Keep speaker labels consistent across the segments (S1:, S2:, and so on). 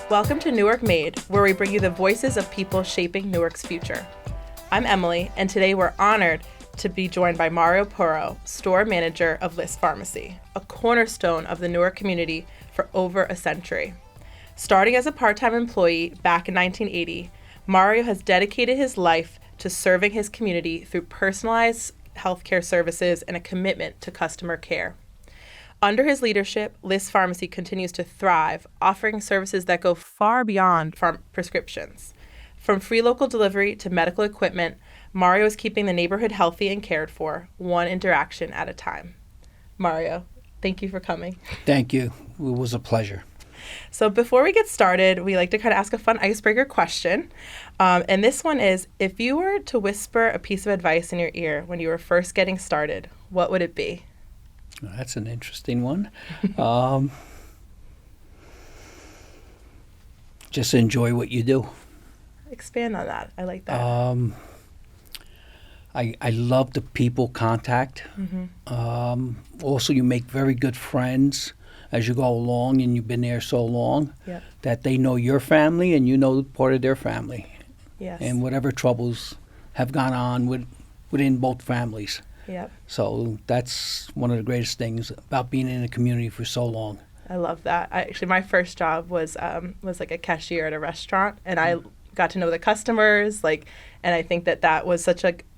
S1: Welcome to Newark Made, where we bring you the voices of people shaping Newark's future. I'm Emily, and today we're honored to be joined by Puorro, store manager of Liss Pharmacy, a cornerstone of the Newark community for over a century. Starting as a part-time employee back in 1980, Mario has dedicated his life to serving his community through personalized healthcare services and a commitment to customer care. Under his leadership, Liss Pharmacy continues to thrive, offering services that go far beyond prescriptions. From free local delivery to medical equipment, Mario is keeping the neighborhood healthy and cared for, one interaction at a time. Mario, thank you for coming.
S2: Thank you. It was a pleasure.
S1: So before we get started, we like to kind of ask a fun icebreaker question. And this one is, if you were to whisper a piece of advice in your ear when you were first getting started, what would it be?
S2: Well, that's an interesting one. Just enjoy what you do.
S1: Expand on that. I like that.
S2: I love the people contact. Also, you make very good friends as you go along, and you've been there so long that they know your family and you know part of their family.
S1: Yes.
S2: And whatever troubles have gone on within both families.
S1: Yep.
S2: So that's one of the greatest things about being in a community for so long.
S1: I love that. Actually, my first job was like a cashier at a restaurant, and I got to know the customers. And I think that was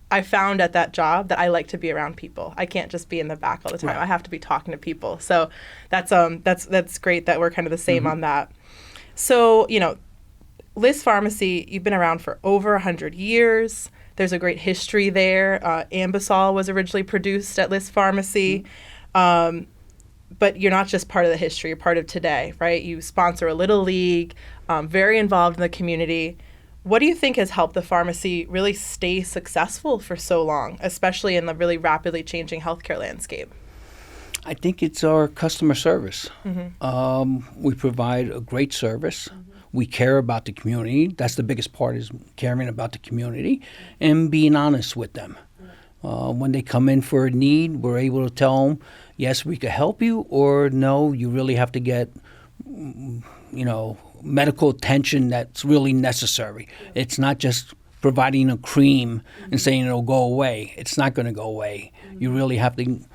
S1: I found at that job that I like to be around people. I can't just be in the back all the time. Right. I have to be talking to people. So that's great that we're kind of the same on that. So Liss Pharmacy, you've been around for over 100 years. There's a great history there. Ambisol was originally produced at Liss Pharmacy. But you're not just part of the history, you're part of today, right? You sponsor a Little League, very involved in the community. What do you think has helped the pharmacy really stay successful for so long, especially in the really rapidly changing healthcare landscape?
S2: I think it's our customer service. We provide a great service. We care about the community. That's the biggest part, is caring about the community and being honest with them. When they come in for a need, we're able to tell them, yes, we could help you, or no, you really have to get, medical attention that's really necessary. It's not just providing a cream and saying it'll go away. It's not going to go away. You really have to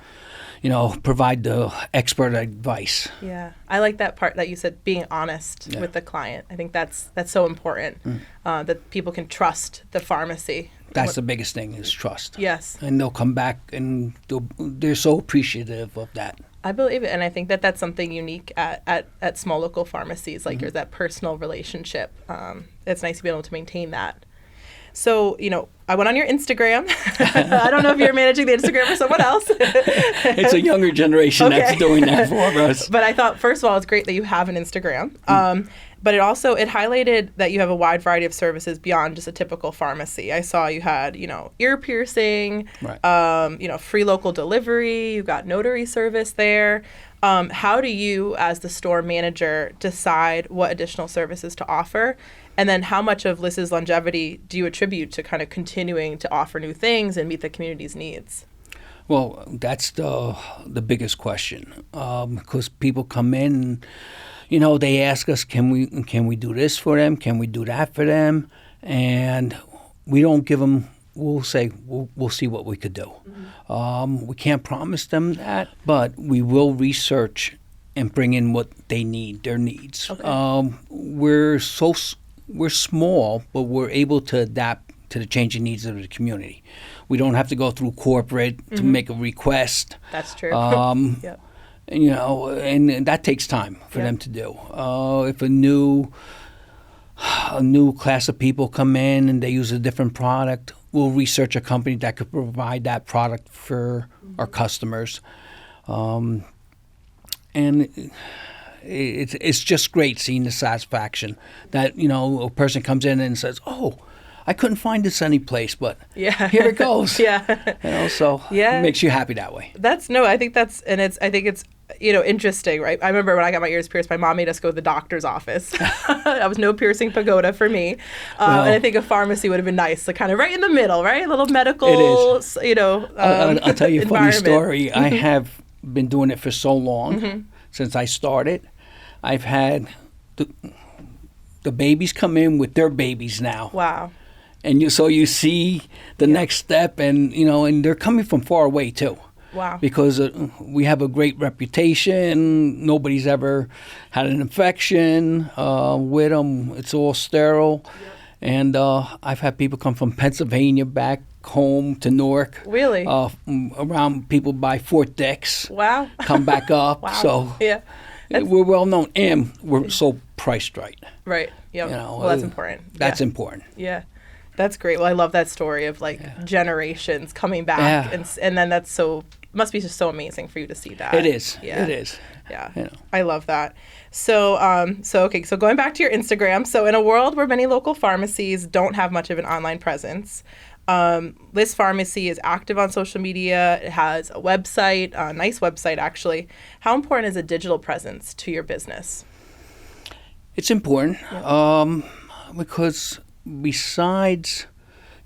S2: provide the expert advice.
S1: Yeah. I like that part that you said, being honest with the client. I think that's so important, that people can trust the pharmacy.
S2: That's the biggest thing, is trust.
S1: Yes.
S2: And they'll come back and they're so appreciative of that.
S1: I believe it. And I think that's something unique at small local pharmacies, like that personal relationship. It's nice to be able to maintain that. So, I went on your Instagram. I don't know if you're managing the Instagram for someone else.
S2: It's a younger generation that's doing that for us.
S1: But I thought, first of all, it's great that you have an Instagram. But it highlighted that you have a wide variety of services beyond just a typical pharmacy. I saw you had, ear piercing, right. Free local delivery. You got notary service there. How do you, as the store manager, decide what additional services to offer? And then how much of Liss's longevity do you attribute to kind of continuing to offer new things and meet the community's needs?
S2: Well, that's the biggest question, because people come in, they ask us, can we do this for them? Can we do that for them? And we don't give them. We'll say we'll see what we could do. We can't promise them that, but we will research and bring in what they need, their needs. Okay. We're small, but we're able to adapt to the changing needs of the community. We don't have to go through corporate to make a request.
S1: That's true.
S2: Yep. And that takes time for them to do. If a new class of people come in and they use a different product, we'll research a company that could provide that product for our customers. And it's just great seeing the satisfaction that, a person comes in and says, oh, I couldn't find this anyplace, but here it goes. It makes you happy that way.
S1: I think it's interesting, right? I remember when I got my ears pierced, my mom made us go to the doctor's office. That was no piercing pagoda for me. And I think a pharmacy would have been nice, kind of right in the middle, right? A little medical,
S2: I'll tell you a funny story. I have been doing it for so long, since I started. I've had the babies come in with their babies now.
S1: Wow.
S2: And you see the next step, and and they're coming from far away too.
S1: Wow.
S2: Because we have a great reputation. Nobody's ever had an infection with them. It's all sterile. Yep. And I've had people come from Pennsylvania back home to Newark.
S1: Really?
S2: Around people by Fort Dix.
S1: Wow.
S2: Come back up.
S1: Wow.
S2: So
S1: yeah.
S2: We're well known, and we're so priced right.
S1: Right. Yep. well, that's important.
S2: That's important.
S1: Yeah. That's great. Well, I love that story of generations coming back, and then must be just so amazing for you to see that.
S2: It is.
S1: Yeah.
S2: It is.
S1: Yeah. I love that. So, so going back to your Instagram. So, in a world where many local pharmacies don't have much of an online presence, Liss Pharmacy is active on social media. It has a website, a nice website actually. How important is a digital presence to your business?
S2: It's important because besides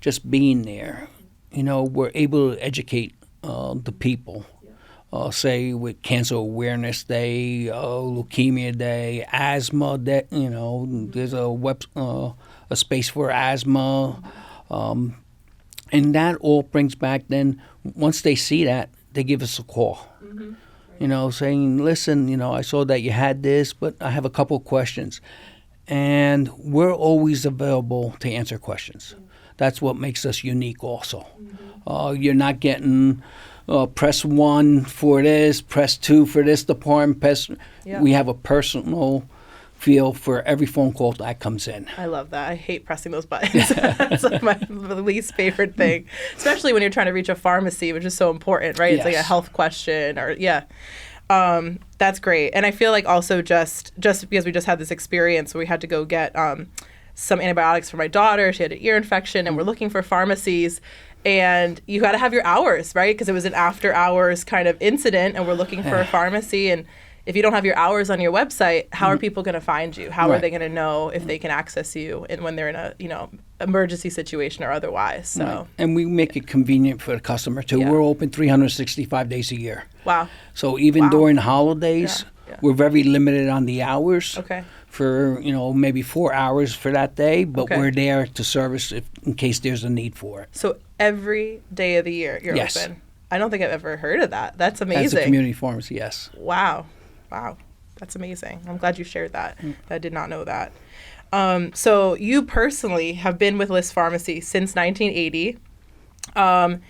S2: just being there, we're able to educate the people. Say with Cancer Awareness Day, Leukemia Day, Asthma Day. There's a space for asthma, and that all brings back. Then once they see that, they give us a call. Mm-hmm. Saying, "Listen, I saw that you had this, but I have a couple of questions." And we're always available to answer questions. That's what makes us unique also. Mm-hmm. You're not getting press 1 for this, press 2 for this department. We have a personal feel for every phone call that comes in.
S1: I love that. I hate pressing those buttons. That's my least favorite thing, especially when you're trying to reach a pharmacy, which is so important, right? Yes. It's like a health question that's great. And I feel like also just because we just had this experience where we had to go get some antibiotics for my daughter. She had an ear infection, and we're looking for pharmacies. And you got to have your hours, right? Because it was an after hours kind of incident, and we're looking for a pharmacy. And if you don't have your hours on your website, how are people going to find you? How are they going to know if they can access you and when they're in a emergency situation or otherwise? So
S2: right. And we make it convenient for the customer too. Yeah. We're open 365 days a year.
S1: Wow.
S2: So even during holidays, we're very limited on the hours.
S1: Okay.
S2: For maybe 4 hours for that day, but we're there to service in case there's a need for it.
S1: So every day of the year you're open. I don't think I've ever heard of that. That's amazing.
S2: As a community pharmacy, yes.
S1: Wow. That's amazing. I'm glad you shared that. I did not know that. So you personally have been with Liss Pharmacy since 1980, and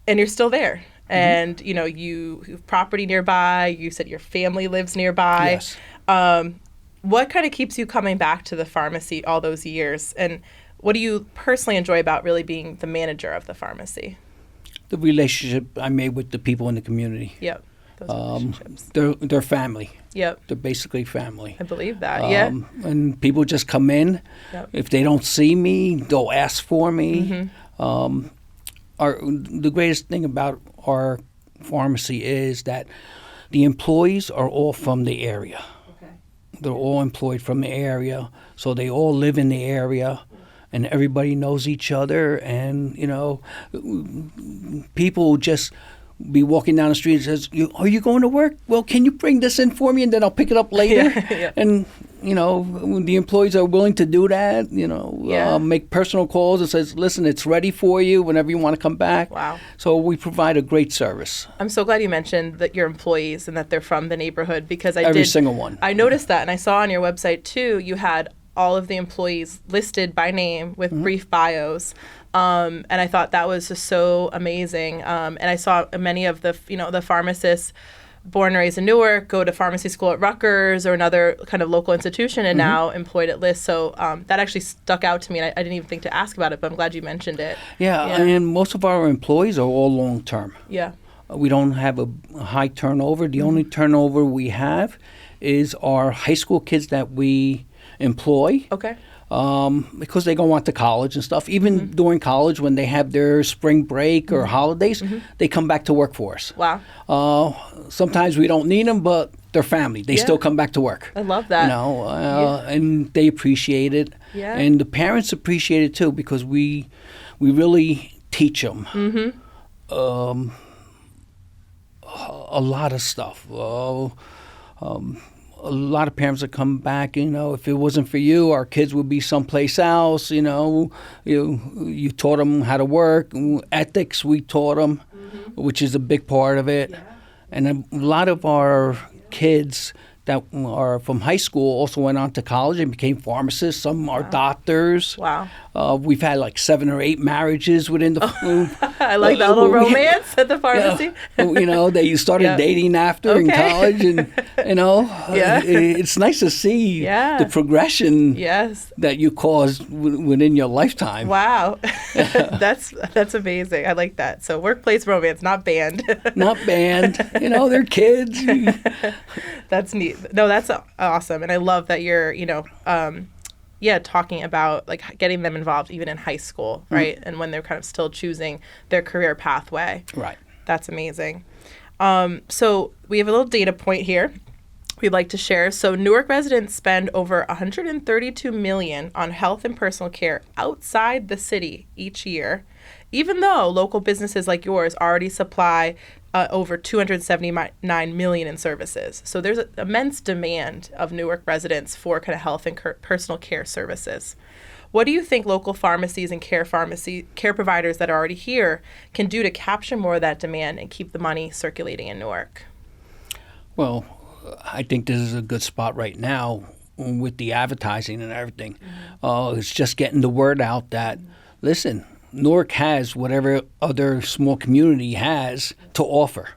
S1: you're still there. And, you have property nearby. You said your family lives nearby.
S2: Yes.
S1: What kind of keeps you coming back to the pharmacy all those years? And what do you personally enjoy about really being the manager of the pharmacy?
S2: The relationship I made with the people in the community.
S1: Yep. Those relationships.
S2: They're family.
S1: Yep.
S2: They're basically family.
S1: I believe that,
S2: And people just come in.
S1: Yep.
S2: If they don't see me, they'll ask for me.
S1: Mm-hmm.
S2: The greatest thing about our pharmacy is that the employees are all from the area. They're all employed from the area, so they all live in the area, and everybody knows each other. And people just be walking down the street and says, "Are you going to work? Well, can you bring this in for me, and then I'll pick it up later?"
S1: Yeah.
S2: And when the employees are willing to do that, make personal calls and says, "Listen, it's ready for you whenever you want to come back."
S1: Wow.
S2: So we provide a great service.
S1: I'm so glad you mentioned that your employees and that they're from the neighborhood, because
S2: every single one.
S1: I noticed that, and I saw on your website too, you had all of the employees listed by name with brief bios. And I thought that was just so amazing. And I saw many of the, the pharmacists born and raised in Newark go to pharmacy school at Rutgers or another kind of local institution and now employed at Liss. So that actually stuck out to me. And I didn't even think to ask about it, but I'm glad you mentioned it.
S2: Yeah, and most of our employees are all long-term.
S1: Yeah.
S2: We don't have a high turnover. The only turnover we have is our high school kids that we employ.
S1: Okay.
S2: Because they go on to college and stuff. Even during college, when they have their spring break or holidays, they come back to work for us.
S1: Wow.
S2: Sometimes we don't need them, but they're family. They still come back to work.
S1: I love that.
S2: And they appreciate it.
S1: Yeah.
S2: And the parents appreciate it too, because we really teach them a lot of stuff. a lot of parents that come back, if it wasn't for you, our kids would be someplace else. You taught them how to work. Ethics we taught them, which is a big part of it. Yeah. And a lot of our kids that are from high school also went on to college and became pharmacists. Some are doctors.
S1: Wow.
S2: We've had like 7 or 8 marriages within the...
S1: I like that little romance at the pharmacy.
S2: They started dating after in college. And, it's nice to see the progression that you caused within your lifetime.
S1: Wow. That's amazing. I like that. So workplace romance, not banned.
S2: Not banned. They're kids.
S1: That's neat. No, that's awesome. And I love that you're, talking about like getting them involved even in high school, right? And when they're kind of still choosing their career pathway.
S2: Right.
S1: That's amazing. So we have a little data point here we'd like to share. So Newark residents spend over $132 million on health and personal care outside the city each year, even though local businesses like yours already supply over $279 million in services. So there's an immense demand of Newark residents for kind of health and personal care services. What do you think local pharmacies and care providers that are already here can do to capture more of that demand and keep the money circulating in Newark?
S2: Well, I think this is a good spot right now with the advertising and everything. It's just getting the word out that, listen, Newark has whatever other small community has to offer.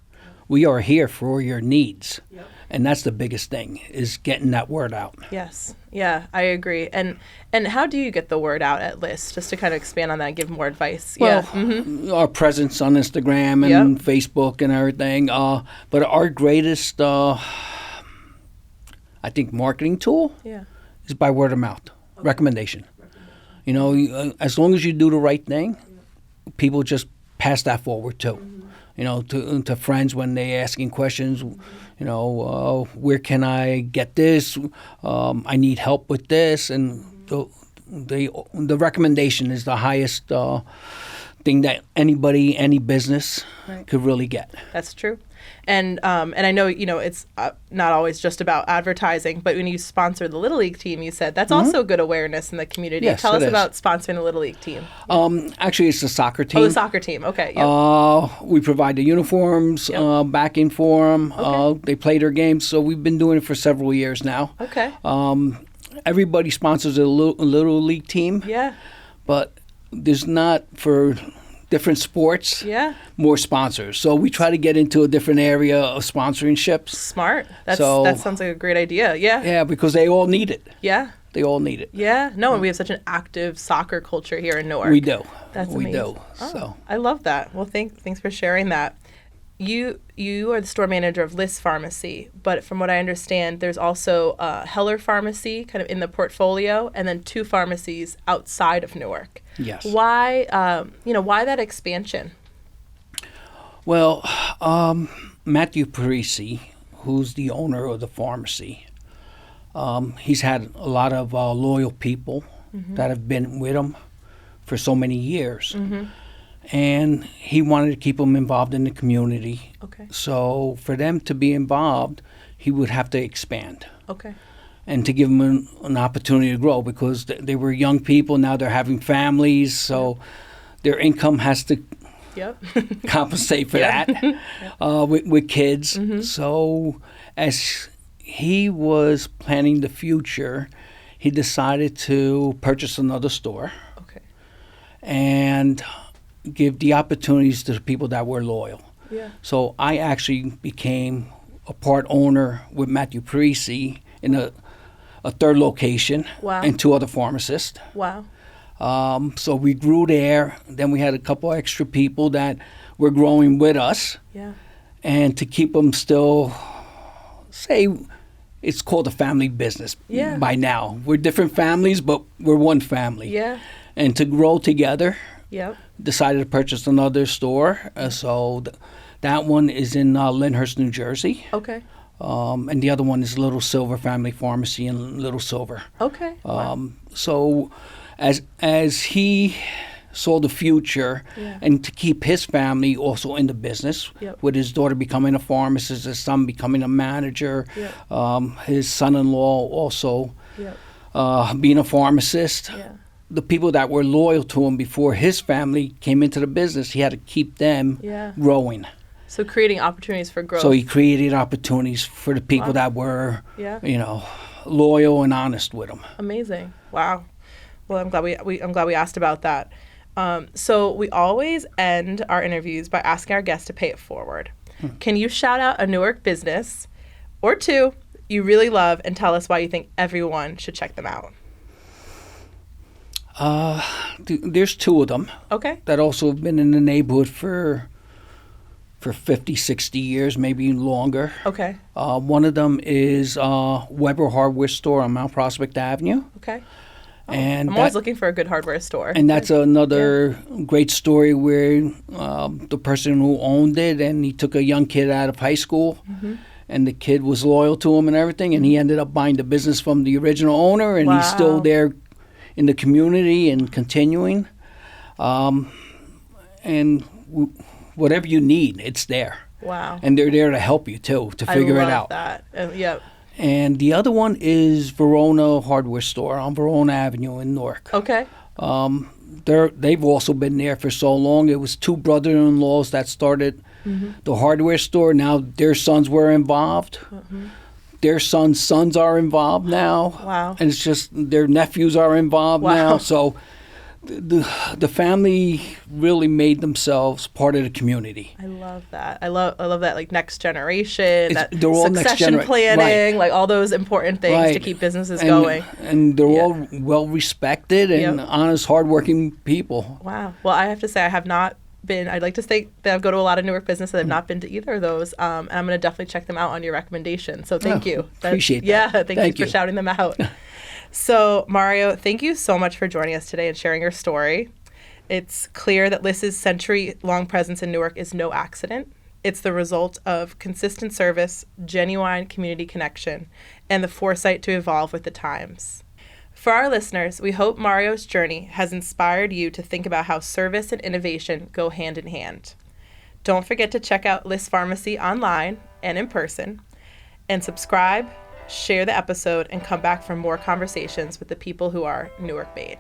S2: We are here for your needs. Yep. And that's the biggest thing, is getting that word out.
S1: Yes. Yeah, I agree. And how do you get the word out at Liss? Just to kind of expand on that and give more advice.
S2: Well, our presence on Instagram and Facebook and everything. But our greatest, I think, marketing tool is by word of mouth, recommendation. As long as you do the right thing, people just pass that forward too. To friends when they're asking questions, where can I get this? I need help with this. And the recommendation is the highest thing that any business could really get.
S1: That's true. And I know, it's not always just about advertising, but when you sponsor the Little League team, you said that's also good awareness in the community.
S2: Yes,
S1: Tell us about sponsoring the Little League team.
S2: Actually, it's the soccer team.
S1: Oh, the soccer team. Okay. Yep.
S2: We provide the uniforms, backing for them. Okay. They play their games. So we've been doing it for several years now.
S1: Okay.
S2: Everybody sponsors a Little League team.
S1: Yeah.
S2: But there's not for different sports, more sponsors. So we try to get into a different area of sponsorships.
S1: Smart. That sounds like a great idea. Yeah.
S2: Yeah, because they all need it.
S1: Yeah.
S2: They all need it.
S1: Yeah. No, and we have such an active soccer culture here in Newark.
S2: We do.
S1: That's amazing.
S2: We do.
S1: Oh,
S2: so
S1: I love that. Well, thanks for sharing that. You are the store manager of Liss Pharmacy, but from what I understand, there's also Heller Pharmacy kind of in the portfolio, and then 2 pharmacies outside of Newark.
S2: Yes.
S1: Why that expansion?
S2: Well, Matthew Parisi, who's the owner of the pharmacy, he's had a lot of loyal people that have been with him for so many years. And he wanted to keep them involved in the community. Okay. So for them to be involved, he would have to expand. Okay. And to give them an opportunity to grow, because they were young people. Now they're having families, so their income has to compensate for that with kids. So as he was planning the future, he decided to purchase another store. Okay. And give the opportunities to the people that were loyal. Yeah. So I actually became a part owner with Matthew Parisi in a 3rd location. Wow. And 2 other pharmacists. Wow. So we grew there. Then we had a couple extra people that were growing with us. Yeah. And to keep them still, it's called a family business by now. We're different families, but we're one family. Yeah. And to grow together. Yep. Decided to purchase another store. So that one is in Lyndhurst, New Jersey. Okay. And the other one is Little Silver Family Pharmacy in Little Silver. Okay. Wow. So as he saw the future,
S1: Yeah.
S2: and to keep his family also in the business,
S1: Yep.
S2: with his daughter becoming a pharmacist, his son becoming a manager,
S1: Yep.
S2: his son-in-law also
S1: Yep.
S2: being a pharmacist.
S1: Yeah.
S2: The people that were loyal to him before his family came into the business, he had to keep them
S1: Yeah.
S2: growing.
S1: So creating opportunities for growth.
S2: So he created opportunities for the people
S1: Wow.
S2: that were,
S1: Yeah.
S2: loyal and honest with him.
S1: Amazing. Wow. Well, I'm glad we asked about that. So we always end our interviews by asking our guests to pay it forward. Can you shout out a Newark business or two you really love and tell us why you think everyone should check them out?
S2: There's two of them
S1: Okay.
S2: that also have been in the neighborhood for 50, 60 years, maybe longer.
S1: Okay.
S2: One of them is Weber Hardware Store on Mount Prospect Avenue.
S1: Okay.
S2: And
S1: I'm always looking for a good hardware store.
S2: And that's another great story where the person who owned it, and he took a young kid out of high school, and the kid was loyal to him and everything, and he ended up buying the business from the original owner, and he's still
S1: Wow.
S2: there in the community and continuing. Whatever you need, it's there.
S1: Wow.
S2: And they're there to help you, too, to figure it out.
S1: I love that. Yep.
S2: And the other one is Verona Hardware Store on Verona Avenue in Newark.
S1: Okay.
S2: They've also been there for so long. It was two brother-in-laws that started the hardware store. Now their sons were involved. Their sons are involved now.
S1: Wow.
S2: And it's just their nephews are involved now. So the family really made themselves part of the community.
S1: I love that. I love that, like, next generation,
S2: They're all next
S1: succession planning, like all those important things to keep businesses going.
S2: And they're all well respected and honest, hardworking people.
S1: Wow. Well, I have to say, I have not been. I'd like to say that I go to a lot of Newark businesses. I've not been to either of those, and I'm going to definitely check them out on your recommendation. So thank you.
S2: Appreciate that.
S1: Yeah, thank you for shouting them out. So, Mario, thank you so much for joining us today and sharing your story. It's clear that Liss's century-long presence in Newark is no accident. It's the result of consistent service, genuine community connection, and the foresight to evolve with the times. For our listeners, we hope Mario's journey has inspired you to think about how service and innovation go hand in hand. Don't forget to check out Liss Pharmacy online and in person, and subscribe, share the episode, and come back for more conversations with the people who are Newark Made.